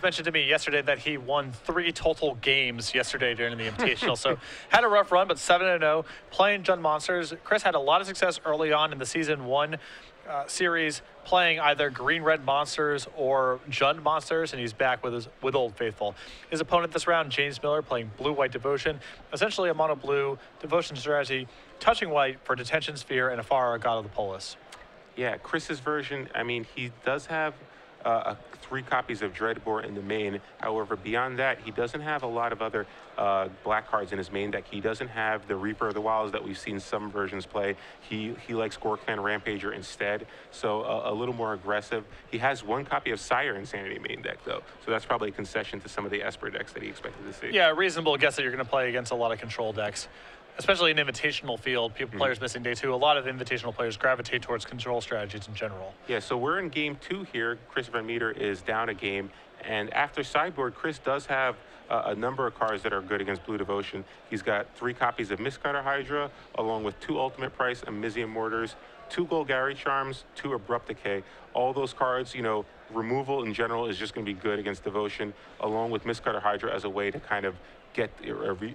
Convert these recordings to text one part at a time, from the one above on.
mentioned to me yesterday that he won 3 total games yesterday during the Invitational. So had a rough run, but 7-0 playing Jund Monsters. Chris had a lot of success early on in the Season 1 series playing either Green-Red Monsters or Jund Monsters, and he's back with Old Faithful. His opponent this round, James Miller, playing Blue-White Devotion, essentially a mono-blue Devotion strategy, touching white for Detention Sphere and Afara, God of the Polis. Yeah, Chris's version, I mean, he does have 3 copies of Dreadbore in the main. However, beyond that, he doesn't have a lot of other black cards in his main deck. He doesn't have the Reaper of the Wilds that we've seen some versions play. He likes Gorklan Rampager instead, so a little more aggressive. He has 1 copy of Sire Insanity main deck, though, so that's probably a concession to some of the Esper decks that he expected to see. Yeah, reasonable guess that you're going to play against a lot of control decks. Especially in invitational field, players missing day 2. A lot of invitational players gravitate towards control strategies in general. Yeah, so we're in game 2 here. Chris VanMeter is down a game. And after sideboard, Chris does have a number of cards that are good against Blue Devotion. He's got 3 copies of Mistcutter Hydra, along with 2 Ultimate Price Amizium Mortars, 2 Golgari Charms, 2 Abrupt Decay. All those cards, you know, removal in general is just going to be good against Devotion, along with Mistcutter Hydra as a way to kind of get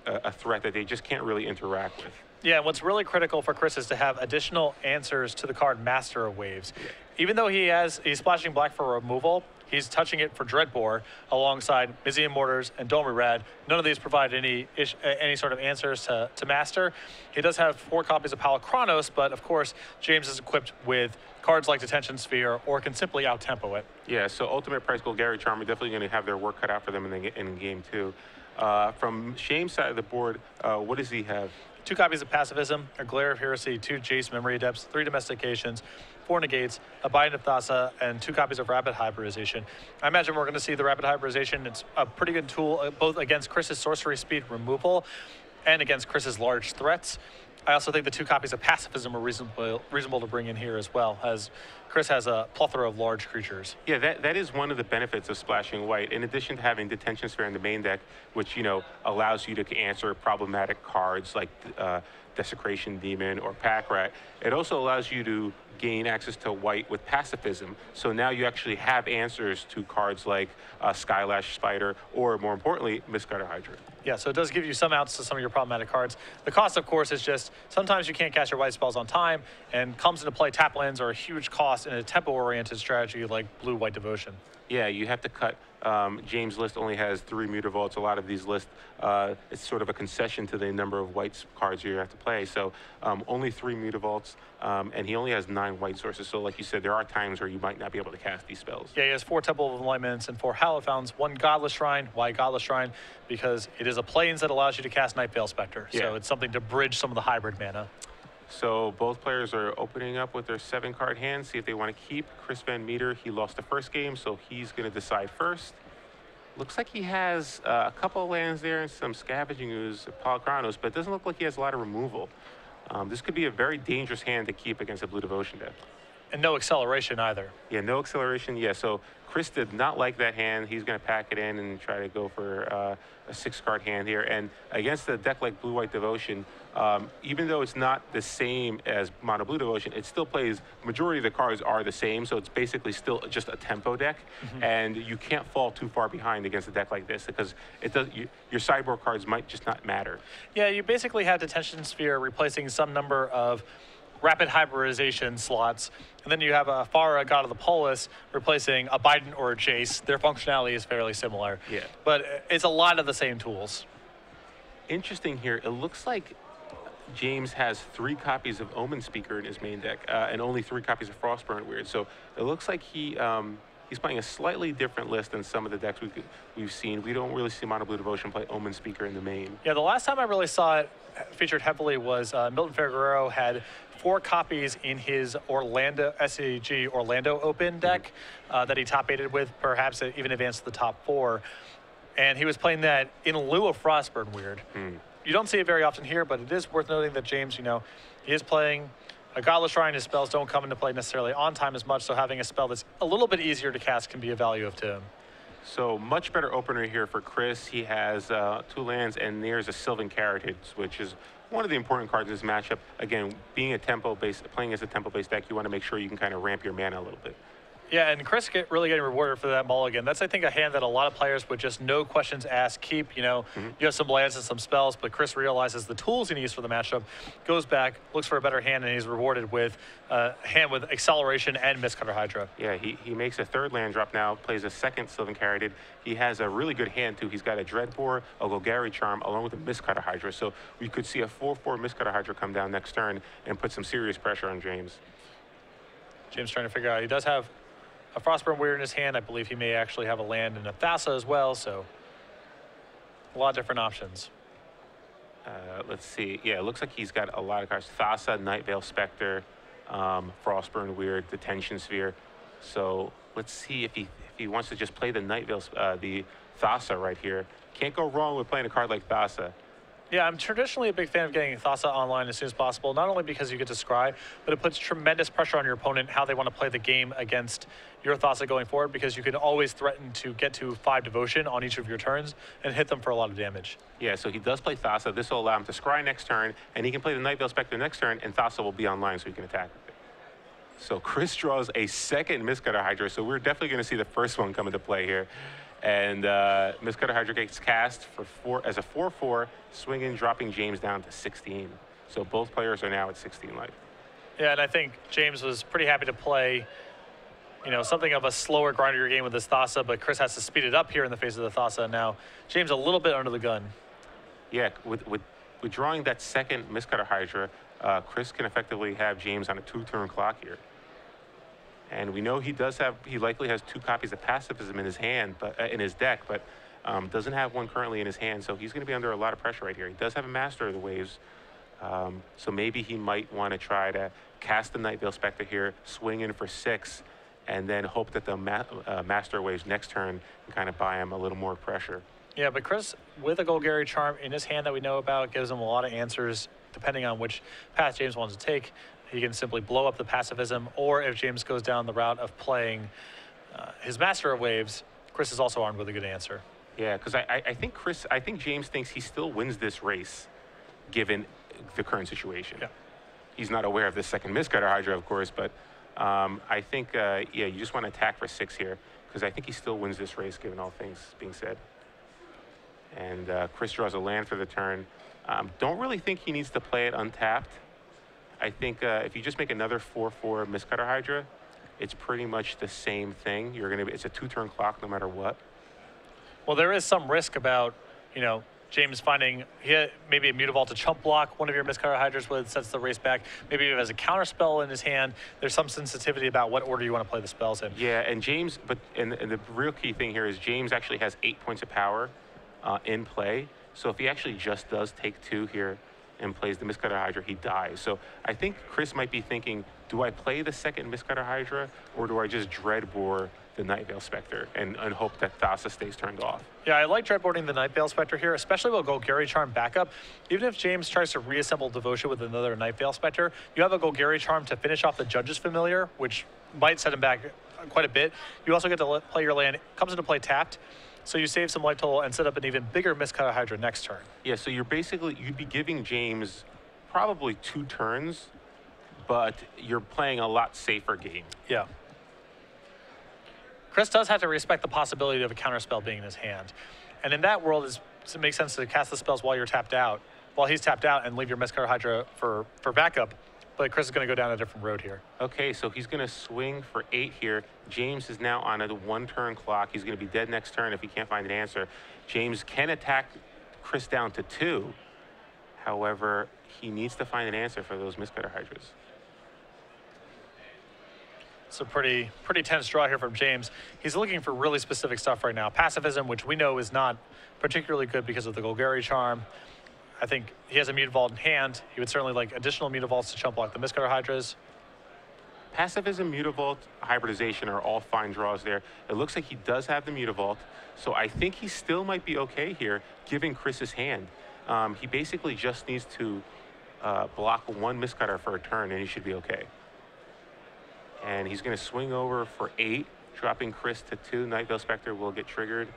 a threat that they just can't really interact with. Yeah, what's really critical for Chris is to have additional answers to the card Master of Waves. Yeah. Even though he's splashing black for removal, he's touching it for Dreadbore alongside Amizium Mortars and Domri Rad. None of these provide any sort of answers to Master. He does have 4 copies of Palachronos, but of course, James is equipped with cards like Detention Sphere or can simply out-tempo it. Yeah, so Ultimate Price Golgari Charm are definitely going to have their work cut out for them in game 2. From Shame's side of the board, what does he have? 2 copies of Pacifism, a Glare of Heresy, 2 Jace Memory Adepts, 3 Domestications, 4 Negates, a Binding of Thassa, and 2 copies of Rapid Hybridization. I imagine we're going to see the Rapid Hybridization. It's a pretty good tool, both against Chris's Sorcery Speed removal and against Chris's large threats. I also think the 2 copies of Pacifism are reasonable to bring in here as well, as Chris has a plethora of large creatures. Yeah, that is one of the benefits of splashing white. In addition to having Detention Sphere in the main deck, which, you know, allows you to answer problematic cards like Desecration Demon or Pack Rat, it also allows you to gain access to white with Pacifism. So now you actually have answers to cards like Skylash Spider or, more importantly, Mistcutter Hydra. Yeah, so it does give you some outs to some of your problematic cards. The cost, of course, is just sometimes you can't cast your white spells on time, and comes into play tap lands are a huge cost in a tempo-oriented strategy like Blue-White Devotion. Yeah, you have to cut. James' list only has 3 Mutavaults. A lot of these lists, it's sort of a concession to the number of white cards you have to play. So only 3 Mutavaults, and he only has 9 white sources. So like you said, there are times where you might not be able to cast these spells. Yeah, he has 4 Temple of Enlightenments and 4 Hallowed Fountains, 1 Godless Shrine. Why Godless Shrine? Because it is a plains that allows you to cast Night Veil Spectre. Yeah. So it's something to bridge some of the hybrid mana. So both players are opening up with their 7-card hands, see if they want to keep. Chris VanMeter, he lost the first game, so he's going to decide first. Looks like he has a couple of lands there and some Scavenging Ooze, Palachronos, but it doesn't look like he has a lot of removal. This could be a very dangerous hand to keep against a Blue Devotion deck. And no acceleration either. Yeah, no acceleration. Yeah, so Chris did not like that hand. He's going to pack it in and try to go for a 6-card hand here. And against a deck like Blue-White Devotion, even though it's not the same as Mono Blue Devotion, it still plays, majority of the cards are the same, so it's basically still just a tempo deck. And you can't fall too far behind against a deck like this because it does. Your sideboard cards might just not matter. Yeah, you basically have Detention Sphere replacing some number of Rapid Hybridization slots, and then you have a Farah, God of the Polis, replacing a Biden or a Jace. Their functionality is fairly similar. Yeah. But it's a lot of the same tools. Interesting here, it looks like James has 3 copies of Omen Speaker in his main deck, and only 3 copies of Frostburn Weird. So it looks like he's playing a slightly different list than some of the decks we've seen. We don't really see Mono Blue Devotion play Omen Speaker in the main. Yeah, the last time I really saw it featured heavily was Milton Figueroa had 4 copies in his Orlando SCG Orlando Open deck that he top-8'd with, perhaps even advanced to the top 4. And he was playing that in lieu of Frostburn Weird. You don't see it very often here, but it is worth noting that James, you know, he is playing a Godless Shrine. His spells don't come into play necessarily on time as much, so having a spell that's a little bit easier to cast can be a value to him. So much better opener here for Chris. He has 2 lands, and there's a Sylvan Carrotage, which is one of the important cards in this matchup. Again, being a tempo-based, playing as a tempo-based deck, you want to make sure you can kind of ramp your mana a little bit. Yeah, and Chris really getting rewarded for that mulligan. That's, I think, a hand that a lot of players would just no questions asked keep. You know, you have some lands and some spells, but Chris realizes the tools he needs for the matchup, goes back, looks for a better hand, and he's rewarded with a hand with acceleration and Mistcutter Hydra. Yeah, he makes a third land drop now, plays a second Sylvan Caryatid. He has a really good hand, too. He's got a Dreadbore, a Golgari Charm, along with a Mistcutter Hydra. So we could see a 4-4 Mistcutter Hydra come down next turn and put some serious pressure on James. James trying to figure out, he does have a Frostburn Weird in his hand. I believe he may actually have a land in a Thassa as well, so a lot of different options. Let's see. Yeah, it looks like he's got a lot of cards. Thassa, Nightveil Spectre, Frostburn Weird, Detention Sphere. So let's see if he wants to just play the Nightveil, the Thassa right here. Can't go wrong with playing a card like Thassa. Yeah, I'm traditionally a big fan of getting Thassa online as soon as possible, not only because you get to scry, but it puts tremendous pressure on your opponent, how they want to play the game against your Thassa going forward, because you can always threaten to get to 5 Devotion on each of your turns and hit them for a lot of damage. Yeah, so he does play Thassa. This will allow him to scry next turn, and he can play the Nightveil Spectre next turn, and Thassa will be online so he can attack with it. So Chris draws a second Mistcutter Hydra, so we're definitely going to see the first one come into play here. And Mistcutter Hydra gets cast as a 4-4, swinging, dropping James down to 16. So both players are now at 16 life. Yeah, and I think James was pretty happy to play, you know, something of a slower grinder game with this Thassa, but Chris has to speed it up here in the face of the Thassa. Now, James a little bit under the gun. Yeah, with drawing that second Mistcutter Hydra, Chris can effectively have James on a 2-turn clock here. And we know he likely has 2 copies of Pacifism in his hand, but in his deck, but doesn't have one currently in his hand. So he's going to be under a lot of pressure right here. He does have a Master of the Waves, so maybe he might want to try to cast the Nightveil Spectre here, swing in for 6, and then hope that the Master of Waves next turn can kind of buy him a little more pressure. Yeah, but Chris, with a Golgari Charm in his hand that we know about, gives him a lot of answers depending on which path James wants to take. He can simply blow up the Pacifism, or if James goes down the route of playing his Master of Waves, Chris is also armed with a good answer. Yeah, because I think James thinks he still wins this race, given the current situation. Yeah. He's not aware of the second Mistcutter Hydra, of course, but I think, yeah, you just want to attack for 6 here, because I think he still wins this race, given all things being said. And Chris draws a land for the turn. Don't really think he needs to play it untapped. I think if you just make another 4-4 Mistcutter Hydra, it's pretty much the same thing. It's a 2-turn clock no matter what. Well, there is some risk about, you know, James finding maybe a Mutavault to chump block one of your Mistcutter Hydras with, sets the race back. Maybe he has a counter spell in his hand. There's some sensitivity about what order you want to play the spells in. Yeah, and James, and the real key thing here is James actually has 8 points of power in play. So if he actually just does take 2 here and plays the Mistcutter Hydra, he dies. So I think Chris might be thinking, do I play the second Mistcutter Hydra, or do I just Dreadbore the Nightveil Spectre and hope that Thassa stays turned off? Yeah, I like Dreadboarding the Nightveil Spectre here, especially with Golgari Charm backup. Even if James tries to reassemble Devotion with another Nightveil Spectre, you have a Golgari Charm to finish off the Judge's Familiar, which might set him back quite a bit. You also get to play your land, comes into play tapped, so you save some life total and set up an even bigger Mistcutter Hydra next turn. Yeah, so you'd be giving James probably 2 turns, but you're playing a lot safer game. Yeah. Chris does have to respect the possibility of a counterspell being in his hand. And in that world, it makes sense to cast the spells while he's tapped out, and leave your Mistcutter Hydra for backup. But Chris is going to go down a different road here. Okay, so he's going to swing for 8 here. James is now on a 1-turn clock. He's going to be dead next turn if he can't find an answer. James can attack Chris down to 2. However, he needs to find an answer for those Mistcutter Hydras. It's a pretty tense draw here from James. He's looking for really specific stuff right now. Pacifism, which we know is not particularly good because of the Golgari Charm. I think he has a Mutavault in hand. He would certainly like additional Mutavaults to chump block the Mistcutter Hydras. Pacifism, Mutavault, Hybridization are all fine draws there. It looks like he does have the Mutavault, so I think he still might be okay here, given Chris's hand. He basically just needs to block 1 Mistcutter for a turn, and he should be okay. And he's going to swing over for 8, dropping Chris to 2. Nightveil Spectre will get triggered,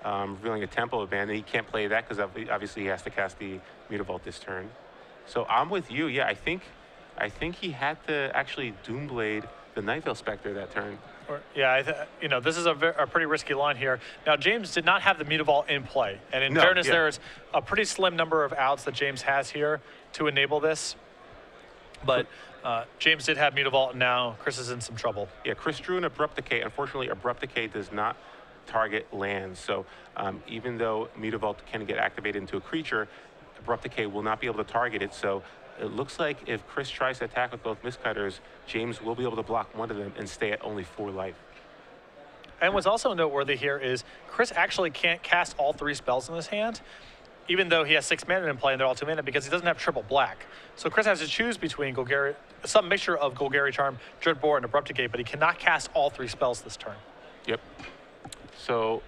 revealing a Temple Abandon. He can't play that because obviously he has to cast the Mutavault this turn. So I'm with you. Yeah, I think he had to actually Doomblade the Nightveil Spectre that turn. You know, this is a pretty risky line here. Now, James did not have the Mutavault in play, and in fairness, there's a pretty slim number of outs that James has here to enable this. But James did have Mutavault, and now Chris is in some trouble. Yeah, Chris drew an Abrupt Decay. Unfortunately, Abrupt Decay does not target lands. So even though Mutavault can get activated into a creature, Abrupt Decay will not be able to target it. So it looks like if Chris tries to attack with both Mistcutters, James will be able to block one of them and stay at only 4 life. And what's also noteworthy here is Chris actually can't cast all 3 spells in his hand, even though he has 6 mana in play and they're all 2 mana, because he doesn't have triple black. So Chris has to choose between some mixture of Golgari Charm, Dreadbore, and Abrupt Decay, but he cannot cast all 3 spells this turn. Yep. So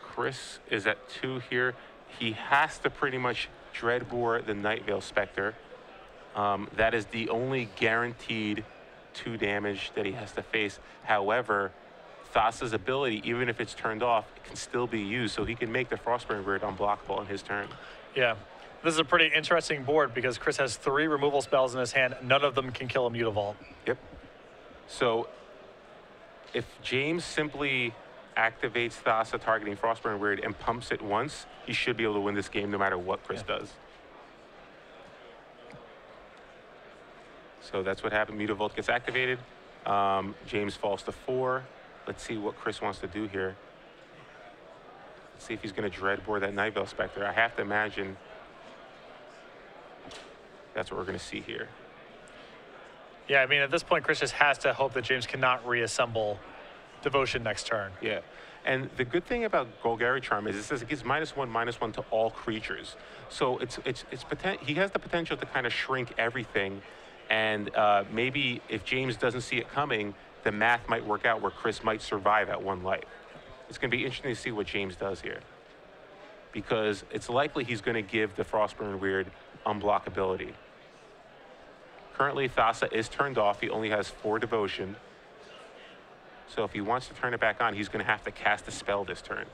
Chris is at 2 here. He has to pretty much Dreadbore the Nightveil Spectre. That is the only guaranteed 2 damage that he has to face. However, Thassa's ability, even if it's turned off, it can still be used, so he can make the Frostburn Weird unblockable on his turn. Yeah, this is a pretty interesting board because Chris has 3 removal spells in his hand. None of them can kill a Mutavault. Yep. So if James simply activates Thassa targeting Frostburn Weird and pumps it once, he should be able to win this game no matter what Chris does. So that's what happened. Mutavault gets activated. James falls to 4. Let's see what Chris wants to do here. Let's see if he's going to Dreadbore that Nightveil Spectre. I have to imagine that's what we're going to see here. Yeah, I mean, at this point, Chris just has to hope that James cannot reassemble Devotion next turn. Yeah. And the good thing about Golgari Charm is it says it gives -1/-1 to all creatures. So he has the potential to kind of shrink everything. And maybe if James doesn't see it coming, the math might work out where Chris might survive at 1 life. It's going to be interesting to see what James does here, because it's likely he's going to give the Frostburn Weird unblockability. Currently, Thassa is turned off. He only has 4 Devotion. So if he wants to turn it back on, he's going to have to cast a spell this turn.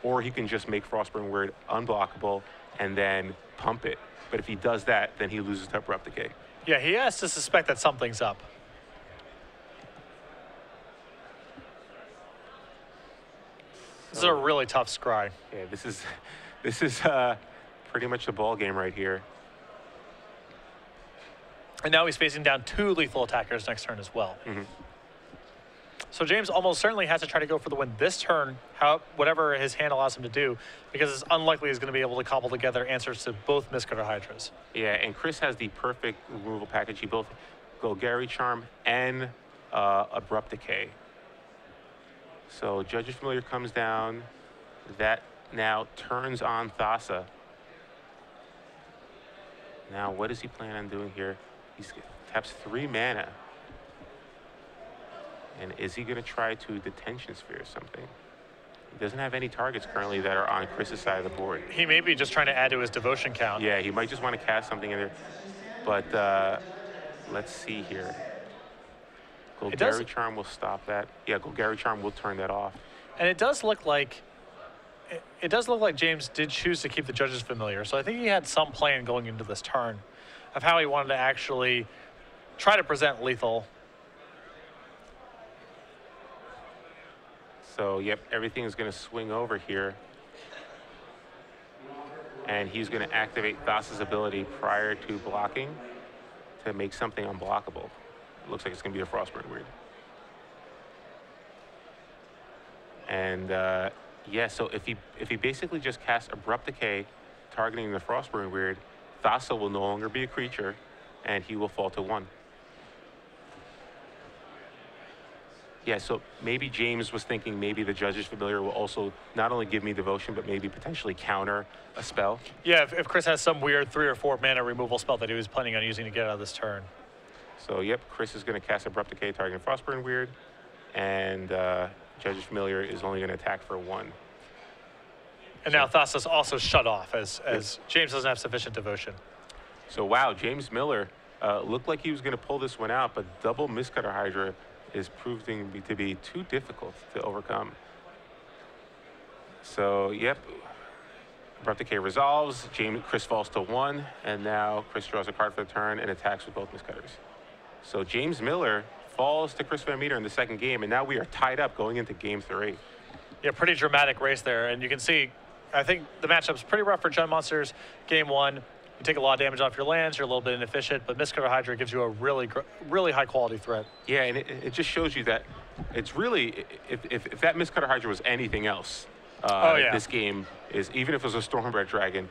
Or he can just make Frostburn Weird unblockable and then pump it. But if he does that, then he loses to Abrupt Decay. Yeah, he has to suspect that something's up. This is a really tough scry. Yeah, this is pretty much the ball game right here. And now he's facing down 2 lethal attackers next turn as well. Mm-hmm. So James almost certainly has to try to go for the win this turn, whatever his hand allows him to do, because it's unlikely he's going to be able to cobble together answers to both Mistcutter Hydras. Yeah, and Chris has the perfect removal package. He both Golgari Charm and Abrupt Decay. So Judge's Familiar comes down. That now turns on Thassa. Now, what does he plan on doing here? He taps 3 mana. And is he going to try to Detention Sphere or something? He doesn't have any targets currently that are on Chris's side of the board. He may be just trying to add to his Devotion count. Yeah, he might just want to cast something in there. But let's see here. Golgari Charm will stop that. Yeah, Golgari Charm will turn that off. And it does look like James did choose to keep the Judge's Familiar. So I think he had some plan going into this turn of how he wanted to actually try to present lethal. So, yep, everything is going to swing over here. And he's going to activate Thassa's ability prior to blocking to make something unblockable. It looks like it's going to be a Frostburn Weird. And, yeah, so if he basically just casts Abrupt Decay targeting the Frostburn Weird, Thassa will no longer be a creature, and he will fall to 1. Yeah, so maybe James was thinking maybe the Judge's Familiar will also not only give me Devotion, but maybe potentially counter a spell. Yeah, if Chris has some weird 3 or 4 mana removal spell that he was planning on using to get out of this turn. So, yep, Chris is going to cast Abrupt Decay targeting Frostburn Weird, and Judge's Familiar is only going to attack for 1. And now Thassa's also shut off as James doesn't have sufficient Devotion. So, wow, James Miller looked like he was going to pull this one out, but double Mistcutter Hydra is proving to be too difficult to overcome. So, yep, Abrupt Decay resolves, Chris falls to 1, and now Chris draws a card for the turn and attacks with both Mistcutters. So James Miller falls to Chris VanMeter in the second game, and now we are tied up going into game 3. Yeah, pretty dramatic race there. And you can see, I think the matchup's pretty rough for Gen Monsters. Game 1, you take a lot of damage off your lands, you're a little bit inefficient, but Mistcutter Hydra gives you a really high quality threat. Yeah, and it just shows you that it's really, if that Mistcutter Hydra was anything else, this game is, even if it was a Stormbred Dragon,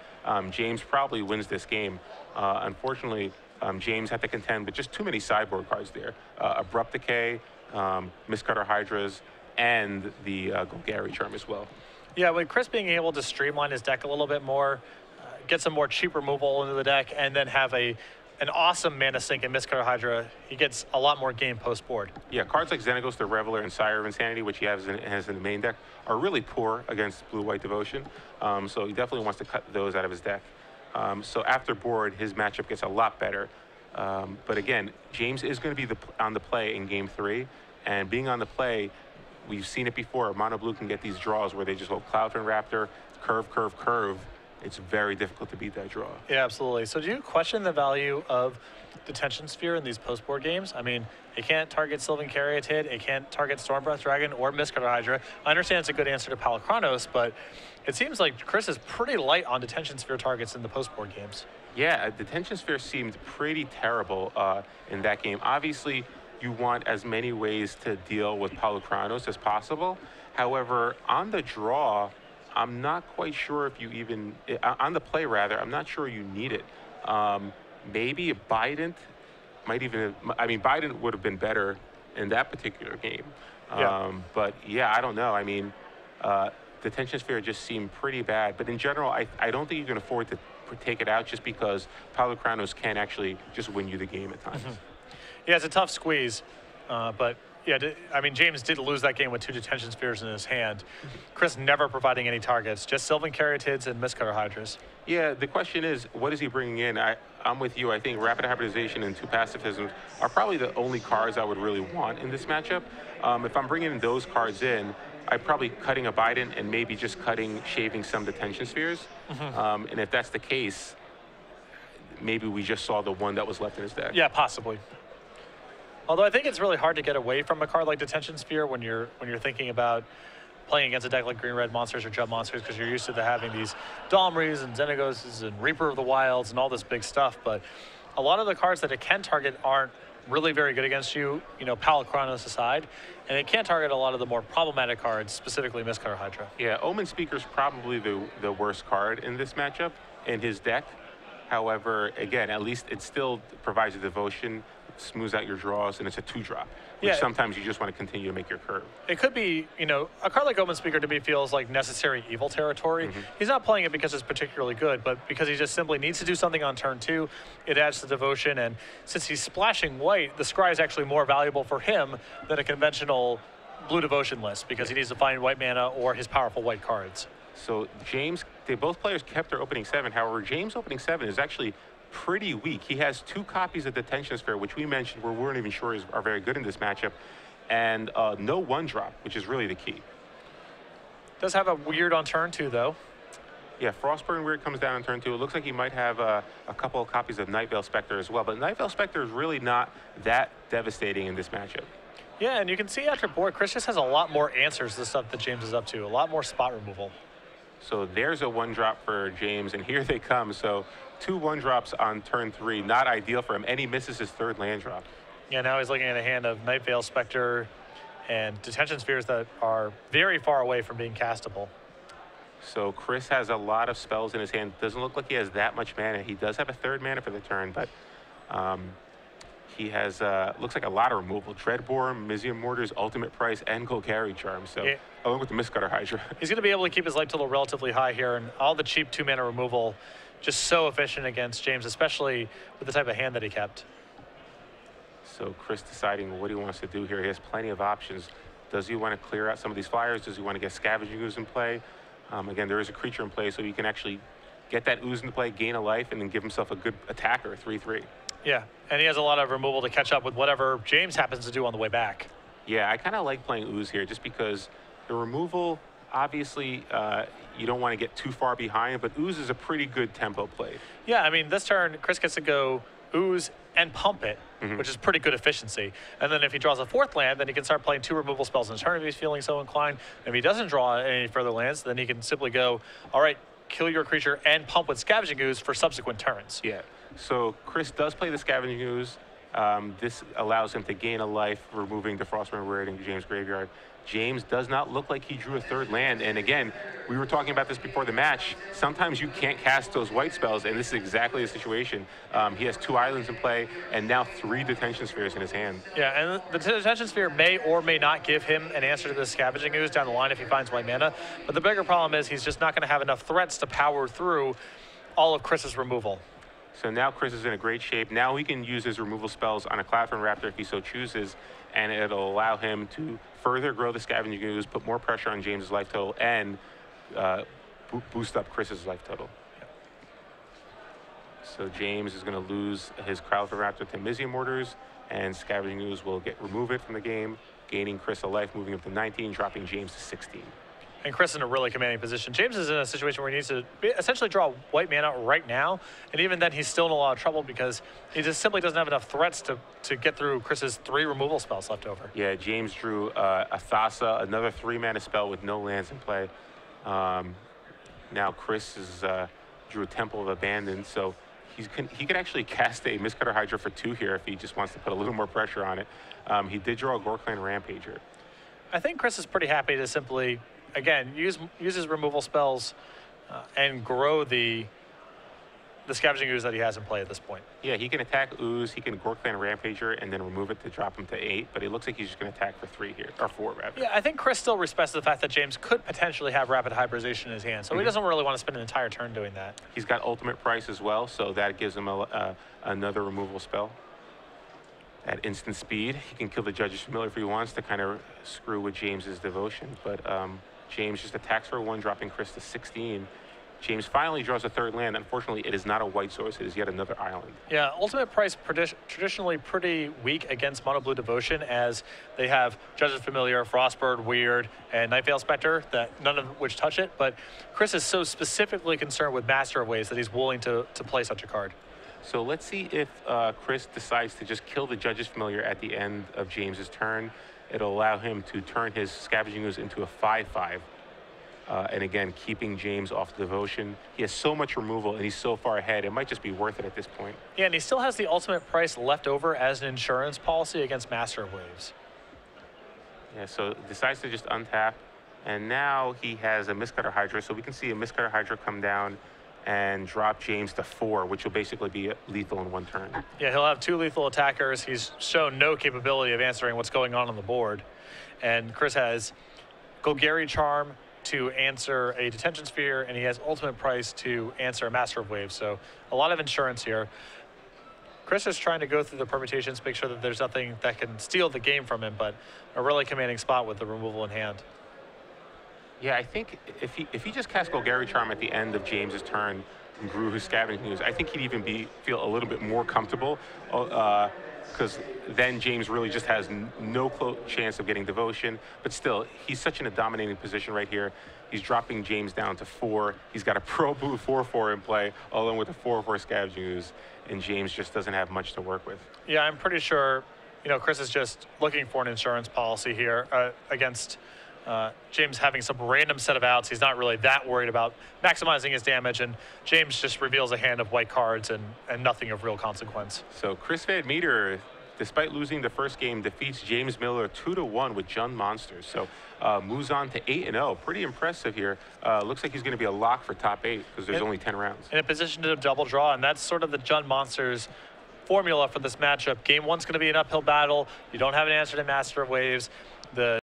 James probably wins this game. Unfortunately, James had to contend with just too many sideboard cards there. Abrupt Decay, Mistcutter Hydras, and the Golgari Charm as well. Yeah, with Chris being able to streamline his deck a little bit more, get some more cheap removal into the deck, and then have an awesome mana sink in Mistcutter Hydra, he gets a lot more game post-board. Yeah, cards like Xenagos the Reveler and Sire of Insanity, which he has in the main deck, are really poor against Blue-White Devotion. So he definitely wants to cut those out of his deck. So after board, his matchup gets a lot better. But again, James is going to be on the play in game 3, and being on the play, we've seen it before. Mono Blue can get these draws where they just go Cloudfin Raptor, curve, curve, curve. It's very difficult to beat that draw. Yeah, absolutely. So do you question the value of Detention Sphere in these post-board games? I mean, it can't target Sylvan Caryatid, it can't target Stormbreath Dragon or Mistcutter Hydra. I understand it's a good answer to Palakranos, but it seems like Chris is pretty light on Detention Sphere targets in the post-board games. Yeah, Detention Sphere seemed pretty terrible in that game. Obviously, you want as many ways to deal with Palakranos as possible. However, on the draw, I'm not quite sure if you even, on the play rather, I'm not sure you need it. Maybe a Bident might even, I mean, Bident would have been better in that particular game. But yeah, I don't know. I mean, Detention Sphere just seemed pretty bad. But in general, I don't think you can afford to take it out just because Palakranos can actually just win you the game at times. Yeah, it's a tough squeeze, but yeah, I mean, James did lose that game with 2 Detention Spheres in his hand. Chris never providing any targets, just Sylvan Caryatids and Mistcutter Hydras. Yeah, the question is, what is he bringing in? I'm with you. I think Rapid Hybridization and 2 Pacifisms are probably the only cards I would really want in this matchup. If I'm bringing those cards in, I'm probably cutting a Bident and maybe just shaving some Detention Spheres. And if that's the case, maybe we just saw the one that was left in his deck. Yeah, possibly. Although I think it's really hard to get away from a card like Detention Sphere when you're thinking about playing against a deck like Green-Red Monsters or Jump Monsters, because you're used to having these Domries and Xenagoses and Reaper of the Wilds and all this big stuff. But a lot of the cards that it can target aren't really very good against you, Palakranos aside, and it can target a lot of the more problematic cards, specifically Mistcutter Hydra. Yeah, Omen Speaker's probably the worst card in this matchup in his deck. However, again, at least it still provides a devotion, smooths out your draws, and it's a 2-drop, which sometimes you just want to continue to make your curve. It could be, a card like Omen Speaker to me feels like necessary evil territory. He's not playing it because it's particularly good, but because he just simply needs to do something on turn 2. It adds to devotion, and since he's splashing white, the Scry is actually more valuable for him than a conventional blue devotion list, because he needs to find white mana or his powerful white cards. So James, both players kept their opening 7. However, James' opening 7 is actually pretty weak. He has 2 copies of Detention Sphere, which we mentioned we weren't even sure are very good in this matchup, and no 1-drop, which is really the key. Does have a weird on turn 2, though. Yeah, Frostburn Weird comes down on turn 2. It looks like he might have a couple of copies of Nightveil Spectre as well, but Nightveil Spectre is really not that devastating in this matchup. Yeah, and you can see after board, Chris just has a lot more answers to the stuff that James is up to, a lot more spot removal. So there's a 1-drop for James, and here they come. So 2 1-drops on turn 3, not ideal for him, and he misses his 3rd land drop. Yeah, now he's looking at a hand of Nightveil Spectre and Detention Spheres that are very far away from being castable. So Chris has a lot of spells in his hand. Doesn't look like he has that much mana. He does have a 3rd mana for the turn, but he has, looks like a lot of removal. Dreadbore, Mizium Mortars, Ultimate Price, and Golgari Charm. So, yeah, along with the Mistcutter Hydra. He's going to be able to keep his life total relatively high here, and all the cheap 2-mana removal just so efficient against James, especially with the type of hand that he kept. So Chris deciding what he wants to do here. He has plenty of options. Does he want to clear out some of these flyers? Does he want to get Scavenging Ooze in play? Again, there is a creature in play, so he can actually get that Ooze into play, gain a life, and then give himself a good attacker, 3/3. Yeah, and he has a lot of removal to catch up with whatever James happens to do on the way back. Yeah, I kind of like playing Ooze here just because the removal, obviously, you don't want to get too far behind, but Ooze is a pretty good tempo play. Yeah, I mean, this turn, Chris gets to go ooze, and pump it, which is pretty good efficiency. And then if he draws a fourth land, then he can start playing 2 removal spells in his turn if he's feeling so inclined. If he doesn't draw any further lands, then he can simply go, all right, kill your creature and pump with Scavenging Ooze for subsequent turns. Yeah. So Chris does play the Scavenging Ooze. This allows him to gain a life, removing the Frostburn raiding James' graveyard. James does not look like he drew a third land. And again, we were talking about this before the match. Sometimes you can't cast those white spells, and this is exactly the situation. He has 2 islands in play, and now 3 Detention Spheres in his hand. Yeah, and the Detention Sphere may or may not give him an answer to the Scavenging Ooze down the line if he finds white mana. But the bigger problem is he's just not going to have enough threats to power through all of Chris's removal. So now Chris is in a great shape. Now he can use his removal spells on a Cloudfin Raptor if he so chooses, and it'll allow him to further grow the Scavenging Ooze, put more pressure on James' life total, and boost up Chris's life total. So James is going to lose his Cloudfin Raptor to Mizium Mortars, and Scavenging Ooze will remove it from the game, gaining Chris a life, moving up to 19, dropping James to 16. And Chris is in a really commanding position. James is in a situation where he needs to essentially draw white mana right now, and even then he's still in a lot of trouble because he just simply doesn't have enough threats to get through Chris's 3 removal spells left over. Yeah, James drew a Thassa, another 3-mana spell with no lands in play. Now Chris drew a Temple of Abandon, so he could actually cast a Mistcutter Hydra for 2 here if he just wants to put a little more pressure on it. He did draw a Gorkland Rampager. I think Chris is pretty happy to simply, again, use his removal spells and grow the Scavenging Ooze that he has in play at this point. Yeah, he can attack Ooze, he can Gorkland Rampager, and then remove it to drop him to 8, but it looks like he's just going to attack for 3 here, or 4 rather. Yeah, I think Chris still respects the fact that James could potentially have Rapid Hybridization in his hand, so he doesn't really want to spend an entire turn doing that. He's got Ultimate Price as well, so that gives him another removal spell. At instant speed, he can kill the Judge's Familiar if he wants to kind of screw with James's devotion, but James just attacks for 1, dropping Chris to 16. James finally draws a 3rd land. Unfortunately, it is not a white source. It is yet another island. Yeah, Ultimate Price traditionally pretty weak against Mono Blue Devotion, as they have Judge's Familiar, Frostbird, Weird, and Nightveil Spectre, that none of which touch it. But Chris is so specifically concerned with Master of Waves that he's willing to play such a card. So let's see if Chris decides to just kill the Judge's Familiar at the end of James's turn. It'll allow him to turn his Scavenging Ooze into a 5/5. And again, keeping James off the devotion. He has so much removal and he's so far ahead, it might just be worth it at this point. Yeah, and he still has the Ultimate Price left over as an insurance policy against Master of Waves. Yeah, so decides to just untap. And now he has a Mistcutter Hydra, so we can see a Mistcutter Hydra come down and drop James to 4, which will basically be lethal in 1 turn. Yeah, he'll have 2 lethal attackers. He's shown no capability of answering what's going on the board. And Chris has Golgari Charm to answer a Detention Sphere, and he has Ultimate Price to answer a Master of Waves. So a lot of insurance here. Chris is trying to go through the permutations, make sure that there's nothing that can steal the game from him, but a really commanding spot with the removal in hand. Yeah, I think if he just cast Golgari Charm at the end of James's turn and grew his Scavenging Ooze, I think he'd even feel a little bit more comfortable, because then James really just has no chance of getting devotion. But still, he's such in a dominating position right here. He's dropping James down to 4. He's got a Pro Blue 4/4 in play, along with a 4/4 Scavenging Ooze, and James just doesn't have much to work with. Yeah, I'm pretty sure, Chris is just looking for an insurance policy here against James having some random set of outs. He's not really that worried about maximizing his damage, and James just reveals a hand of white cards and nothing of real consequence. So Chris VanMeter, despite losing the first game, defeats James Miller 2-1 with Jund Monsters. So moves on to 8-0. Pretty impressive here. Looks like he's going to be a lock for top 8 because there's only 10 rounds. In a position to double draw, and that's sort of the Jund Monsters formula for this matchup. Game 1's going to be an uphill battle. You don't have an answer to Master of Waves. The